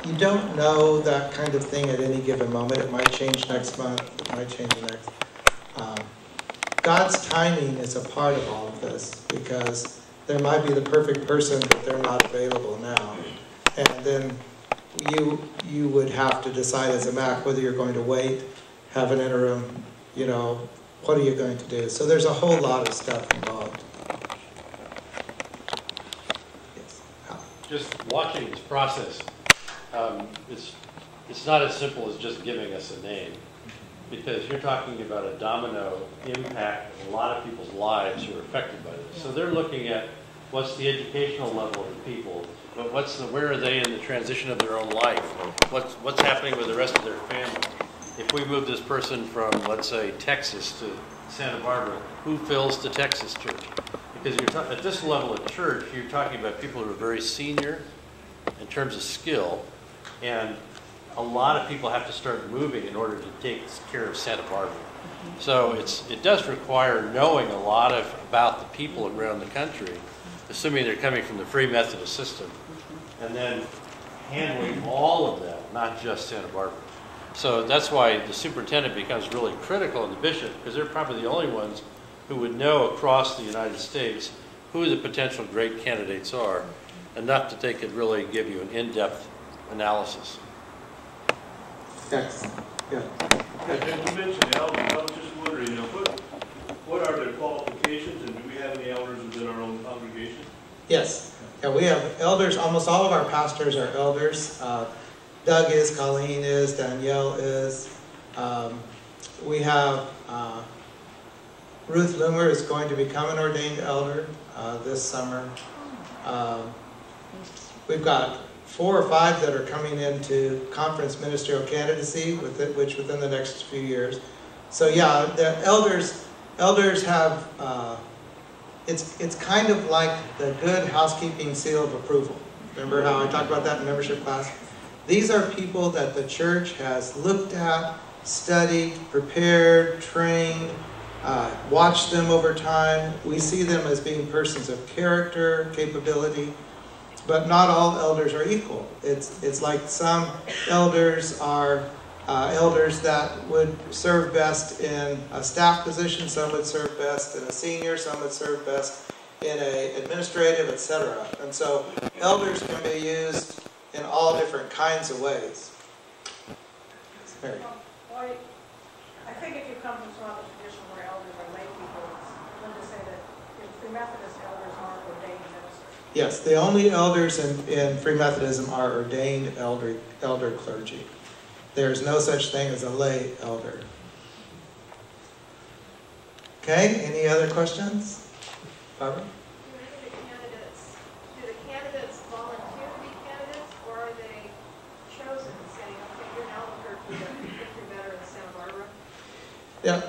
[SPEAKER 1] you don't know that kind of thing at any given moment. It might change next month, it might change next. God's timing is a part of all of this, because there might be the perfect person, but they're not available now. And then you would have to decide as a MAC whether you're going to wait, have an interim, what are you going to do? So there's a whole lot of stuff involved. Yes.
[SPEAKER 2] Just watching this process, it's not as simple as just giving us a name, because you're talking about a domino impact of a lot of people's lives who are affected by this. So they're looking at what's the educational level of the people, but where are they in the transition of their own life? What's happening with the rest of their family? If we move this person from, let's say, Texas to Santa Barbara, who fills the Texas church? Because at this level of church, you're talking about people who are very senior in terms of skill, and a lot of people have to start moving in order to take care of Santa Barbara. So it does require knowing a lot about the people around the country, assuming they're coming from the Free Methodist system, and then handling all of that, not just Santa Barbara. So that's why the superintendent becomes really critical, and the bishop, because they're probably the only ones who would know across the United States who the potential great candidates are, enough that they could really give you an in-depth analysis.
[SPEAKER 1] Yes. Yeah.
[SPEAKER 19] And you mentioned elders. I was just wondering, what are their qualifications, and do we have any elders within our own congregation?
[SPEAKER 1] Yes. Yeah, we have elders. Almost all of our pastors are elders. Doug is, Colleen is, Danielle is. We have Ruth Loomer is going to become an ordained elder this summer. We've got 4 or 5 that are coming into conference ministerial candidacy, which within the next few years. So yeah, the elders have, it's kind of like the good housekeeping seal of approval. Remember how I talked about that in membership class? These are people that the church has looked at, studied, prepared, trained, watched them over time. We see them as being persons of character, capability, but not all elders are equal. It's like some elders are elders that would serve best in a staff position, some would serve best in a senior, some would serve best in a administrative, etc. And so elders can be used in all different kinds of ways. Mary.
[SPEAKER 7] Well, I think if you come from some other tradition where elders are lay people, it's going to say that the Methodist elders aren't ordained ministers.
[SPEAKER 1] Yes, the only elders in Free Methodism are ordained elder clergy. There's no such thing as a lay elder. Okay, any other questions? Barbara?
[SPEAKER 3] Do the candidates volunteer to be candidates, or are they chosen saying, okay, you're in Albuquerque, but you're better in Santa Barbara?
[SPEAKER 1] Yeah,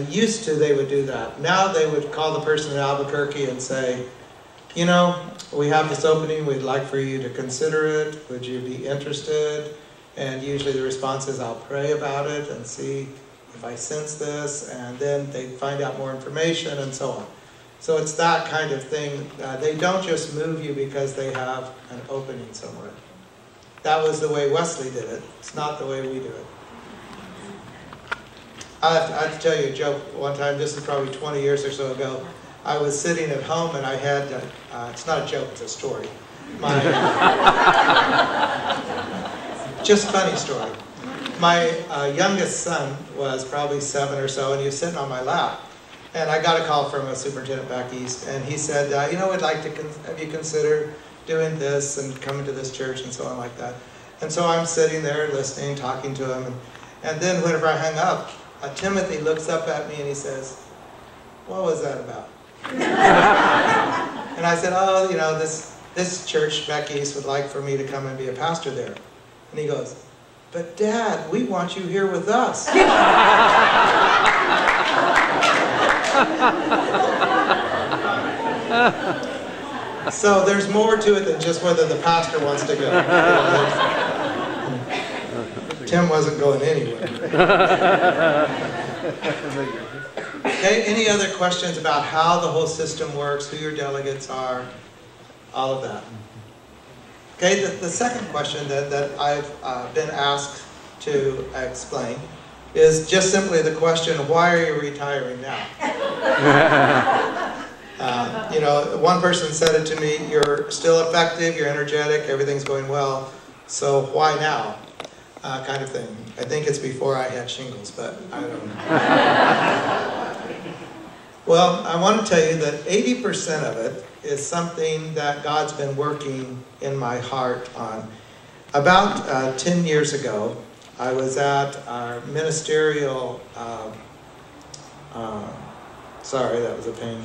[SPEAKER 1] used to they would do that. Now they would call the person in Albuquerque and say, you know, we have this opening, we'd like for you to consider it, would you be interested? And usually the response is, I'll pray about it and see if I sense this, and then they find out more information and so on. So it's that kind of thing. They don't just move you because they have an opening somewhere. That was the way Wesley did it. It's not the way we do it. I have to tell you a joke one time. This is probably 20 years or so ago. I was sitting at home and I had, it's not a joke, it's a story. Just funny story. My youngest son was probably 7 or so, and he was sitting on my lap. And I got a call from a superintendent back east, and he said, you know, I'd like to have you consider doing this and coming to this church and so on like that. And so I'm sitting there listening, talking to him, and then whenever I hung up, Timothy looks up at me and he says, what was that about? And I said, oh, you know, this church back east would like for me to come and be a pastor there. And he goes, but Dad, we want you here with us. So there's more to it than just whether the pastor wants to go. Tim wasn't going anywhere. Okay, any other questions about how the whole system works, who your delegates are, all of that? Okay, the second question that I've been asked to explain is just simply the question, why are you retiring now? You know, one person said it to me, you're still effective, you're energetic, everything's going well, so why now? Kind of thing. I think it's before I had shingles, but I don't know. Well, I want to tell you that 80% of it is something that God's been working in my heart on. About 10 years ago, I was at our ministerial, sorry, that was a pain,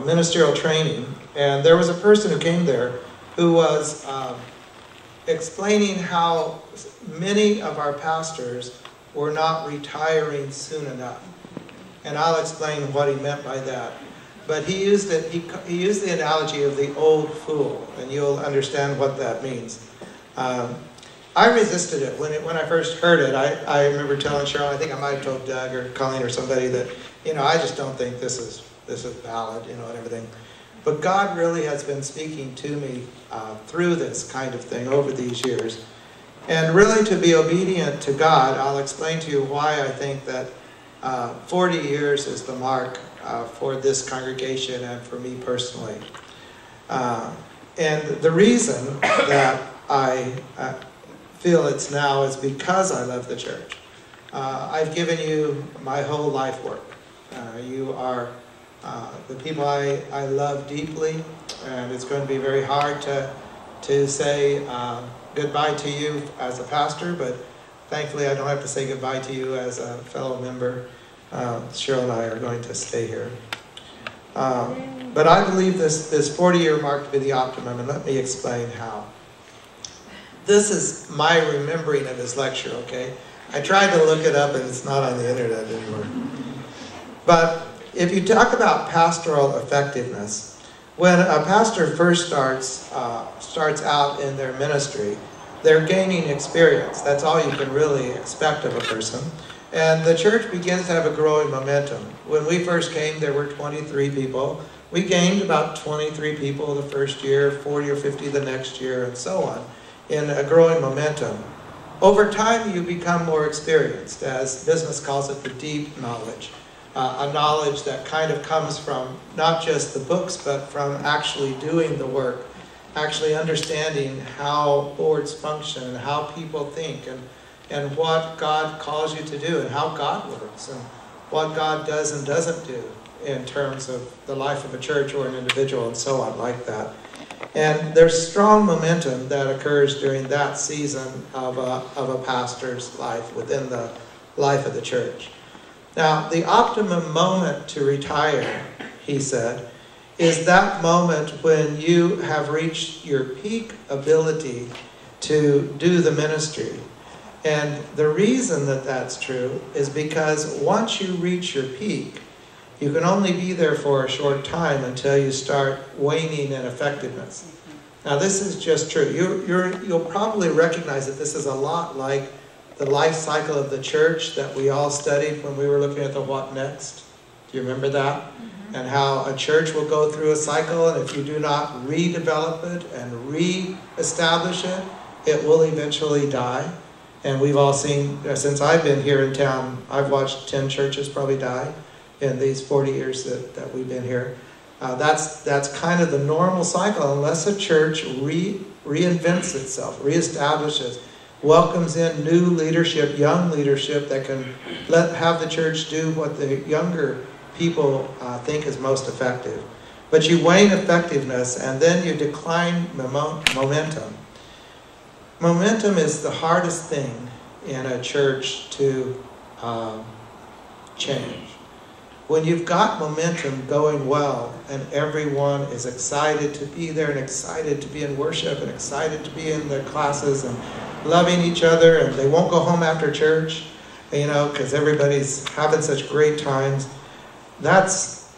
[SPEAKER 1] ministerial training, and there was a person who came there who was explaining how many of our pastors were not retiring soon enough. And I'll explain what he meant by that. But he used it. He used the analogy of the old fool, and you'll understand what that means. I resisted it when I first heard it. I remember telling Cheryl, I think I might have told Doug or Colleen or somebody that, you know, I just don't think this is valid, you know, and everything. But God really has been speaking to me through this kind of thing over these years. And really, to be obedient to God, I'll explain to you why I think that 40 years is the mark for this congregation and for me personally. And the reason that I feel it's now is because I love the church. I've given you my whole life work. You are the people I love deeply, and it's going to be very hard to say goodbye to you as a pastor, but thankfully I don't have to say goodbye to you as a fellow member. Cheryl and I are going to stay here. But I believe this 40-year mark to be the optimum, and let me explain how. This is my remembering of his lecture, okay? I tried to look it up, and it's not on the internet anymore. But if you talk about pastoral effectiveness, when a pastor first starts out in their ministry, they're gaining experience. That's all you can really expect of a person. And the church begins to have a growing momentum. When we first came, there were 23 people. We gained about 23 people the first year, 40 or 50 the next year, and so on, in a growing momentum. Over time, you become more experienced, as business calls it, the deep knowledge. A knowledge that kind of comes from not just the books, but from actually doing the work, actually understanding how boards function and how people think and what God calls you to do and how God works and what God does and doesn't do in terms of the life of a church or an individual and so on like that. And there's strong momentum that occurs during that season of a pastor's life within the life of the church. Now, the optimum moment to retire, he said, is that moment when you have reached your peak ability to do the ministry. And the reason that that's true is because once you reach your peak, you can only be there for a short time until you start waning in effectiveness. Now, this is just true. You'll probably recognize that this is a lot like the life cycle of the church that we all studied when we were looking at the what next. Do you remember that? Mm-hmm. And how a church will go through a cycle, and if you do not redevelop it and re-establish it, it will eventually die. And we've all seen, since I've been here in town, I've watched 10 churches probably die in these 40 years that we've been here. That's kind of the normal cycle unless a church reinvents itself, reestablishes, welcomes in new leadership, young leadership that can have the church do what the younger people think is most effective. But you wane effectiveness and then you decline momentum. Momentum is the hardest thing in a church to change. When you've got momentum going well and everyone is excited to be there and excited to be in worship and excited to be in their classes and loving each other, and they won't go home after church, you know, because everybody's having such great times. That's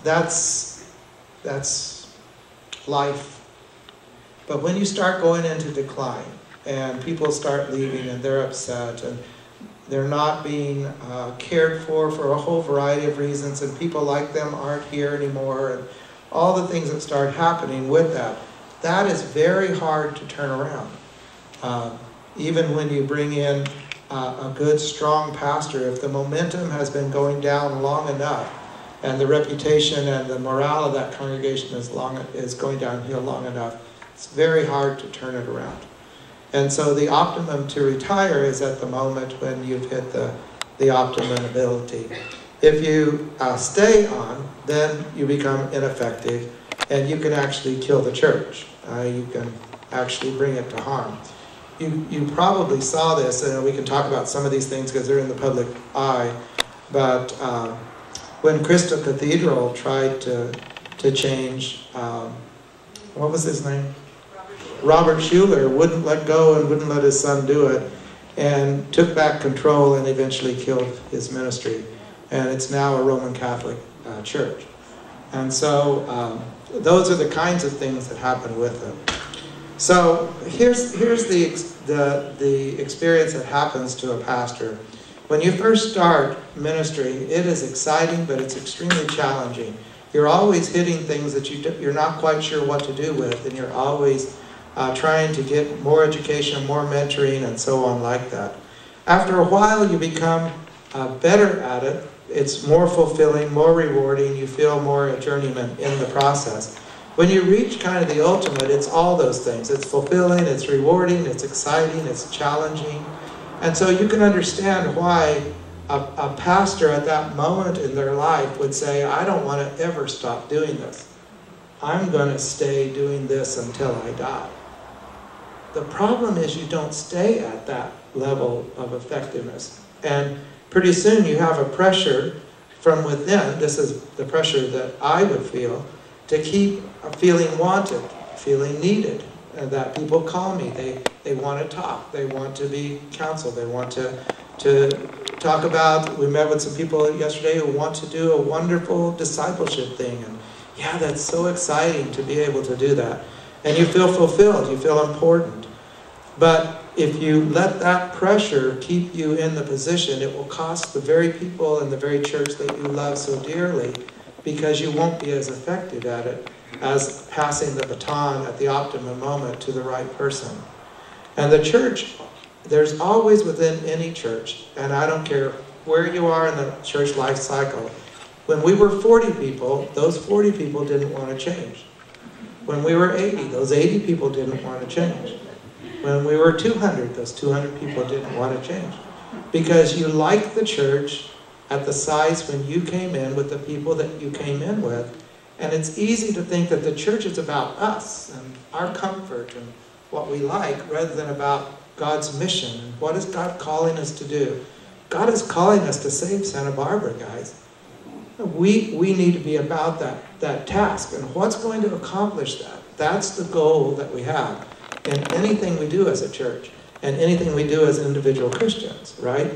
[SPEAKER 1] life. But when you start going into decline and people start leaving and they're upset and they're not being cared for a whole variety of reasons, and people like them aren't here anymore, and all the things that start happening with that, that is very hard to turn around. Even when you bring in a good, strong pastor, if the momentum has been going down long enough, and the reputation and the morale of that congregation is going downhill long enough, it's very hard to turn it around. And so the optimum to retire is at the moment when you've hit the optimum ability. If you stay on, then you become ineffective, and you can actually kill the church. You can actually bring it to harm. You probably saw this, and we can talk about some of these things because they're in the public eye, but when Crystal Cathedral tried to change, what was his name? Robert Schuller wouldn't let go and wouldn't let his son do it, and took back control and eventually killed his ministry. And it's now a Roman Catholic church. And so those are the kinds of things that happen with them. So here's the experience that happens to a pastor. When you first start ministry, it is exciting, but it's extremely challenging. You're always hitting things that you're not quite sure what to do with, and you're always trying to get more education, more mentoring, and so on like that. After a while, you become better at it. It's more fulfilling, more rewarding. You feel more a journeyman in the process. When you reach kind of the ultimate, it's all those things. It's fulfilling, it's rewarding, it's exciting, it's challenging. And so you can understand why a pastor at that moment in their life would say, I don't want to ever stop doing this. I'm going to stay doing this until I die. The problem is you don't stay at that level of effectiveness. And pretty soon you have a pressure from within. This is the pressure that I would feel, to keep feeling wanted, feeling needed, and that people call me. They want to talk. They want to be counseled. They want to talk about, we met with some people yesterday who want to do a wonderful discipleship thing. And yeah, that's so exciting to be able to do that. And you feel fulfilled. You feel important. But if you let that pressure keep you in the position, it will cost the very people in the very church that you love so dearly, because you won't be as effective at it as passing the baton at the optimum moment to the right person. And the church there's always within any church, and I don't care where you are in the church life cycle, when we were 40 people, those 40 people didn't want to change. When we were 80, those 80 people didn't want to change. When we were 200, those 200 people didn't want to change. Because you liked the church at the size when you came in with the people that you came in with. And it's easy to think that the church is about us and our comfort and what we like rather than about God's mission. And what is God calling us to do? God is calling us to save Santa Barbara, guys. We need to be about that task. And what's going to accomplish that? That's the goal that we have in anything we do as a church and anything we do as individual Christians, right?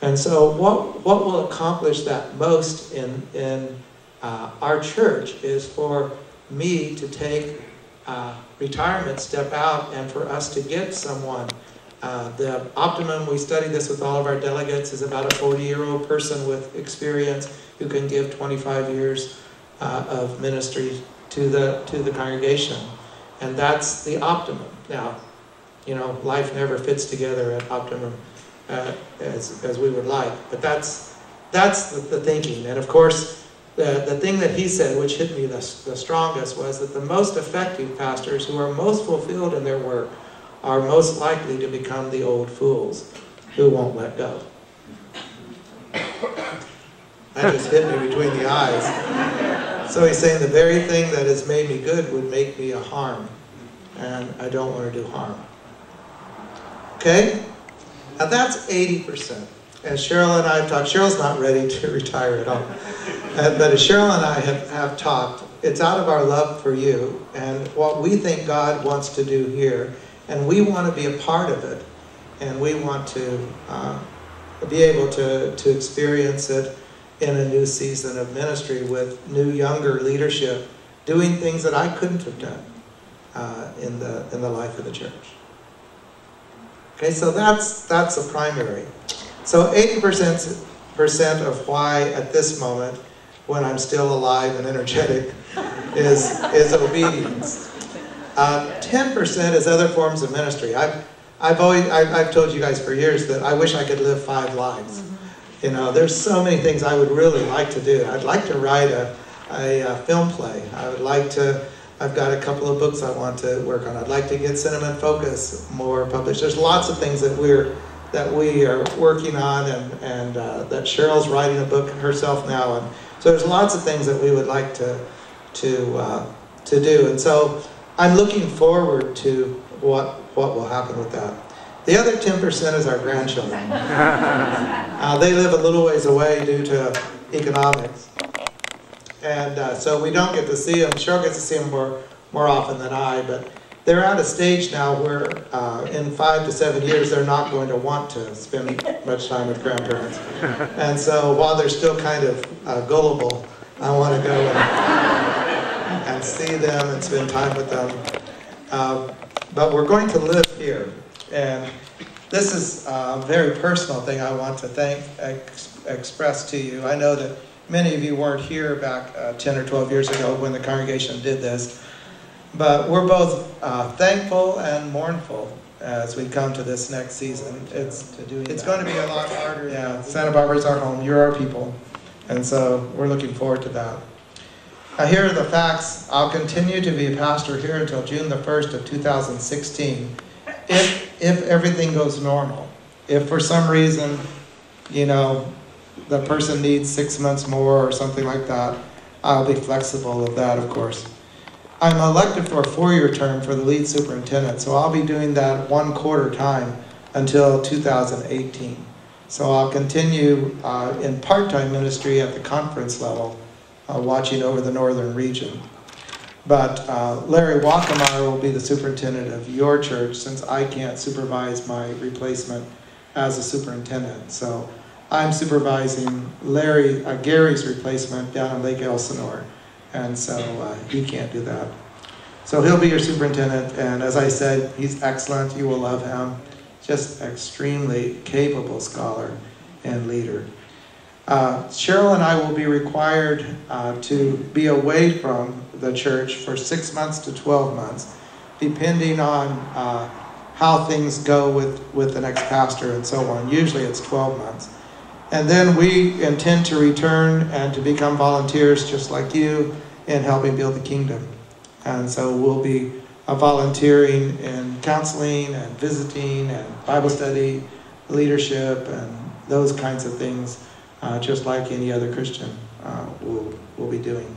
[SPEAKER 1] And so what will accomplish that most in our church is for me to take retirement, step out, and for us to get someone. The optimum, we study this with all of our delegates, is about a 40-year-old person with experience who can give 25 years of ministry to the congregation. And that's the optimum. Now, you know, life never fits together at optimum as we would like, but that's the thinking. And of course, the thing that he said, which hit me the strongest, was that the most effective pastors who are most fulfilled in their work are most likely to become the old fools who won't let go. That just hit me between the eyes. So he's saying the very thing that has made me good would make me a harm, and I don't want to do harm. Okay? Now that's 80%. As Cheryl and I have talked, Cheryl's not ready to retire at all. But as Cheryl and I have talked, it's out of our love for you and what we think God wants to do here. And we want to be a part of it. And we want to be able to experience it in a new season of ministry with new, younger leadership, doing things that I couldn't have done in the life of the church. Okay, so that's a primary. So 80% of why at this moment, when I'm still alive and energetic, is obedience. 10% is other forms of ministry. I've told you guys for years that I wish I could live 5 lives. You know, there's so many things I would really like to do. I'd like to write a film play. I've got a couple of books I want to work on. I'd like to get Cinema in Focus more published. There's lots of things that we are working on, and that Cheryl's writing a book herself now. And so there's lots of things that we would like to do. And so I'm looking forward to what will happen with that. The other 10% is our grandchildren. They live a little ways away due to economics. And so we don't get to see them. Cheryl gets to see them more often than I, but they're at a stage now where in 5 to 7 years they're not going to want to spend much time with grandparents. And so while they're still kind of gullible, I want to go and see them and spend time with them. But we're going to live here. And this is a very personal thing I want to express to you. I know that many of you weren't here back 10 or 12 years ago when the congregation did this. But we're both thankful and mournful as we come to this next season. It's going to be a lot harder. Yeah, Santa Barbara's our home. You're our people. And so we're looking forward to that. Now here are the facts. I'll continue to be a pastor here until June the 1st of 2016 if everything goes normal. If for some reason, you know, the person needs 6 months more or something like that, I'll be flexible of that, of course. I'm elected for a 4-year term for the lead superintendent, so I'll be doing that 1/4 time until 2018. So I'll continue in part-time ministry at the conference level, watching over the northern region. But Larry Walkemeyer will be the superintendent of your church since I can't supervise my replacement as a superintendent. So I'm supervising Gary's replacement down in Lake Elsinore. And so he can't do that. So he'll be your superintendent, and as I said, he's excellent. You will love him. Just extremely capable scholar and leader. Cheryl and I will be required to be away from the church for 6 months to 12 months, depending on how things go with the next pastor and so on. Usually it's 12 months. And then we intend to return and to become volunteers just like you in helping build the kingdom. And so we'll be volunteering in counseling and visiting and Bible study, leadership, and those kinds of things, just like any other Christian will be doing.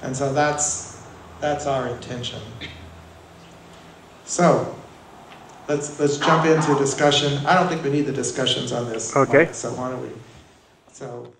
[SPEAKER 1] And so that's our intention. So let's jump into discussion. I don't think we need the discussions on this.
[SPEAKER 20] Okay.
[SPEAKER 1] So why don't we? So.